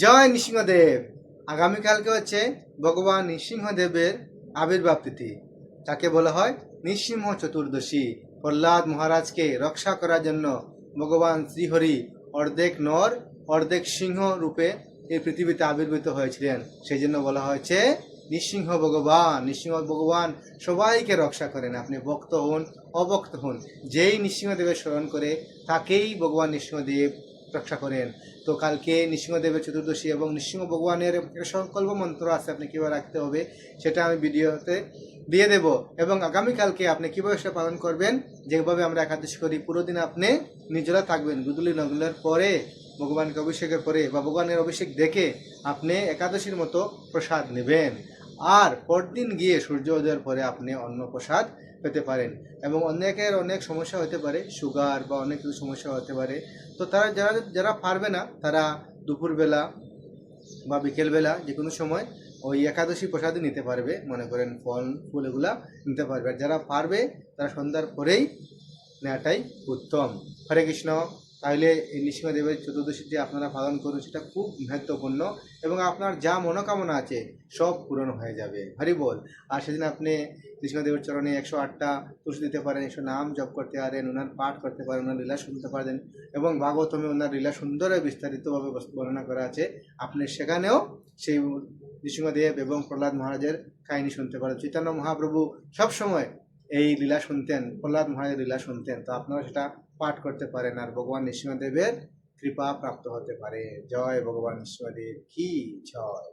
জয় নৃসিংহদেব। আগামীকালকে হচ্ছে ভগবান নৃসিংহদেবের আবির্ভাব তিথি। তাকে বলা হয় নৃসিংহ চতুর্দশী। প্রহ্লাদ মহারাজকে রক্ষা করার জন্য ভগবান শ্রীহরি অর্ধেক নর অর্ধেক সিংহ রূপে এই পৃথিবীতে আবির্ভূত হয়েছিলেন। সেই জন্য বলা হয়েছে নৃসিংহ ভগবান। নৃসিংহ ভগবান সবাইকে রক্ষা করেন। আপনি ভক্ত হন অভক্ত হন, যেই নৃসিংহদেবের স্মরণ করে তাকেই ভগবান নৃসিংহদেব রক্ষা করেন। তো কালকে নৃসিংহদেবের চতুর্দশী এবং নৃসিংহ ভগবানের সংকল্প মন্ত্র আছে, আপনি কীভাবে রাখতে হবে সেটা আমি ভিডিওতে দিয়ে দেব। এবং আগামীকালকে আপনি কীভাবে সেটা পালন করবেন, যেভাবে আমরা একাদশী করি, পুরো দিন আপনি নিজেরা থাকবেন। গুদুলি নগলের পরে ভগবানকে অভিষেকের পরে বা ভগবানের অভিষেক দেখে আপনি একাদশীর মতো প্রসাদ নেবেন। আর পরদিন গিয়ে সূর্য উদয়ের পরে আপনি অন্য প্রসাদ পেতে পারেন। এবং অনেকের অনেক সমস্যা হতে পারে, সুগার বা অনেক কিছু সমস্যা হতে পারে। তো তারা যারা যারা পারবে না তারা দুপুরবেলা বা বিকেলবেলা যে কোনো সময় ওই একাদশী প্রসাদই নিতে পারবে। মনে করেন ফল ফুল এগুলা নিতে পারবে। আর যারা পারবে তারা সন্ধ্যার পরেই নেওয়াটাই উত্তম। হরে কৃষ্ণ। তাহলে এই নৃসিংহদেবের চতুর্দশী যে আপনারা পালন করুন সেটা খুব মহত্বপূর্ণ এবং আপনার যা মনোকামনা আছে সব পূরণ হয়ে যাবে। হরি বল। আর সেদিন আপনি নৃসিংহদেবের চরণে 108টা তুলসী দিতে পারেন, 100 নাম জপ করতে পারেন, ওনার পাঠ করতে পারেন, ওনার লীলা শুনতে পারেন। এবং ভাগবতমে ওনার লীলা সুন্দর বিস্তারিতভাবে বর্ণনা করা আছে। আপনি সেখানেও সেই নৃসিংহদেব এবং প্রহ্লাদ মহারাজের কাহিনী শুনতে পারেন। চৈতন্য মহাপ্রভু সবসময় এই লীলা শুনতেন, প্রহ্লাদ মহারাজের লীলা শুনতেন। তো আপনারা সেটা পাঠ করতে পারেন আর ভগবান নৃসিংহদেবের কৃপা প্রাপ্ত হতে পারে। জয় ভগবান নৃসিংহদেব কি জয়।